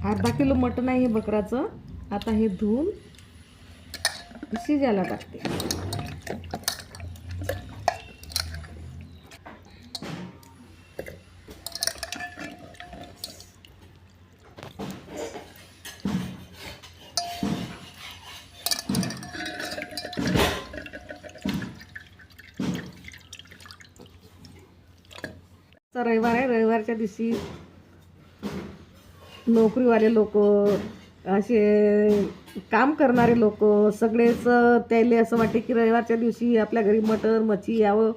अर्धा किलो मटण आहे हे बकराचं. आता हे धुवून शिजायला टाकते. रविवार आहे. रविवारच्या दिवशी नोकरीवाले लोक, असे काम करणारे लोक सगळेच त्याले असं वाटते की रविवारच्या दिवशी आपल्या घरी मटण मच्छी यावं.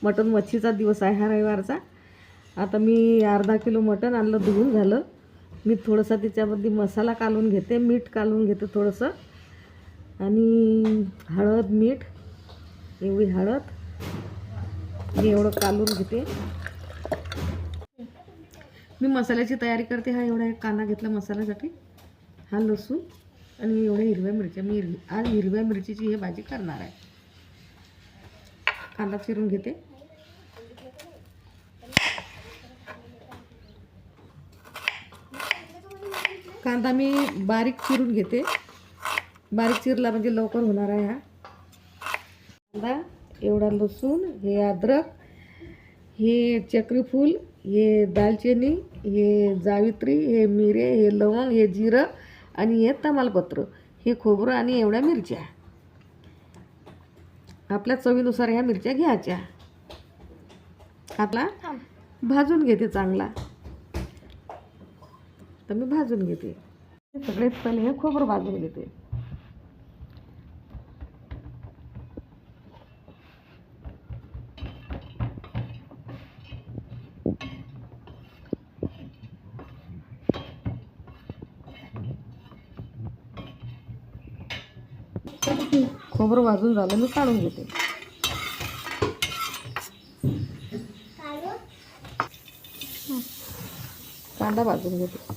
मटण मच्छीचा दिवस आहे हा रविवारचा. आता मी अर्धा किलो मटण आणलं, धुवून झालं. मी थोडंसं त्याच्यामध्ये मसाला कालवून घेते, मीठ कालवून घेते थोडंसं, आणि हळद मीठ, एवढी हळद एवढं कालवून घेते. मी मसाल्याची तयारी करते. हा एवढा एक कांदा घेतला मसाल्यासाठी, हा लसूण आणि एवढ्या हिरव्या मिरच्या. मी आज हिरव्या मिरचीची ही भाजी करणार आहे. कांदा चिरून घेते. कांदा मी बारीक चिरून घेते. बारीक चिरला म्हणजे लवकर होणार आहे हा कांदा. एवढा लसूण, हे अद्रक, हे चक्रीफूल, हे दालचिनी, हे जावित्री, हे मिरे, हे लवंग, हे जिरं आणि हे तमालपत्र, हे खोबरं आणि एवढ्या मिरच्या. आपल्या चवीनुसार ह्या मिरच्या घ्यायच्या. आपला भाजून घेते चांगला. तर मी भाजून घेते. सगळे पहिले हे खोबरं भाजून घेते. खोबरं भाजून झालं, मी काढून घेते. कांदा भाजून घेते.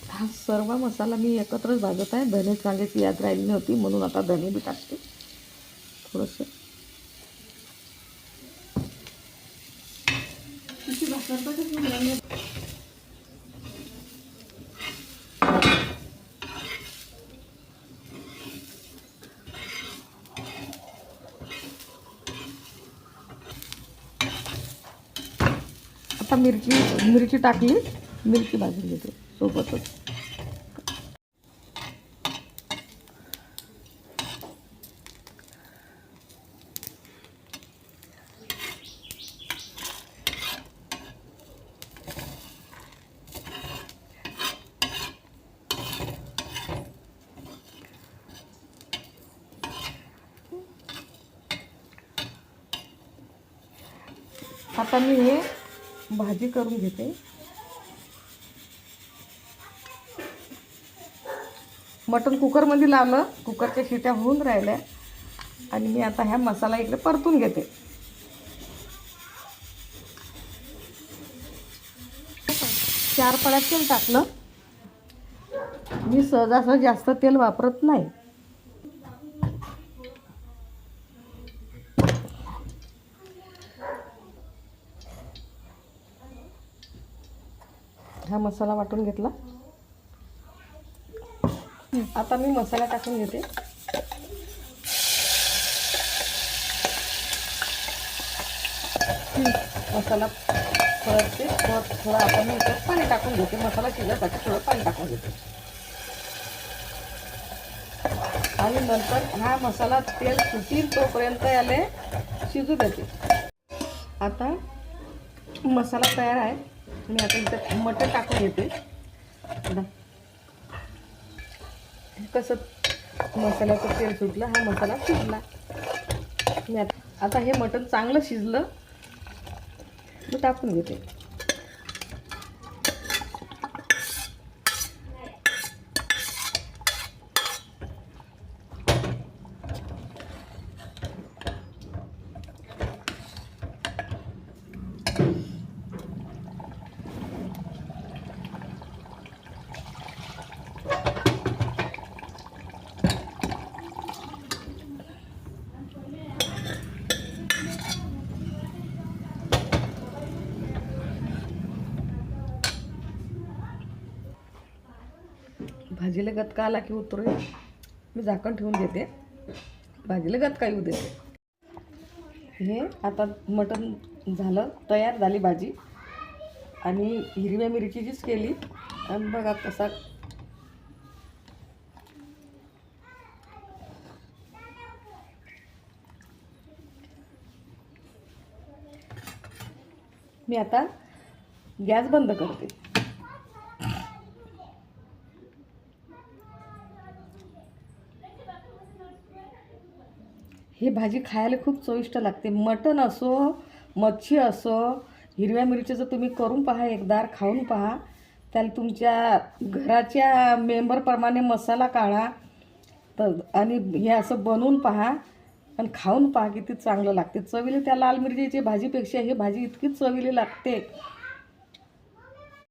हा सर्व मसाला मी एकत्रच भाजत आहे. धने सांगायची याद राहिली नव्हती म्हणून आता धने बी टाकते थोडंसं. आता मिरची टाकली. मिरची भाजून घेते सोबतच. आता मी हे भाजी करून घेते. मटण कुकरमध्ये लावलं, कुकरच्या शिट्या होऊन राहिल्या आणि मी आता ह्या मसाला इकडे परतून घेते. चार पळ्या तेल टाकलं. मी सहजासहज जास्त तेल वापरत नाही. हा मसाला वाटून घेतला. आता मी मसाला टाकून घेते. मसाला परतते. थोडं आता मी इथं पाणी टाकून घेते. मसाला शिजण्यासाठी थोडं पाणी टाकून घेते आणि नंतर हा मसाला तेल सुटील तोपर्यंत याले शिजू देते. आता मसाला तयार आहे. मी आता इथं मटण टाकून घेते. कसं मसाल्याचं तेल सुटलं, हा मसाला शिजला. मी आता हे मटण चांगलं शिजलं मी टाकून घेते. भाजीला गतका आला की उतरू मी झाकण ठेवून घेते, भाजीला गतका येऊ देते. हे आता मटण झालं, तयार झाली भाजी. आणि हिरव्या मिरचीचीच केली. आणि बघा कसा मी आता गॅस बंद करते. ही भाजी खायला खूप चविष्ट लागते. मटण असो, मच्छी असो, हिरव्या मिरचीचं तुम्ही करून पहा, एकदा खाऊन पहा. त्याला तुमच्या घराच्या मेंबरप्रमाणे मसाला काढा तर आणि हे असं बनवून पहा आणि खाऊन पहा, किती चांगलं लागते. चवीला त्या लाल मिरचीची भाजीपेक्षा ही भाजी इतकी चवीला लागते.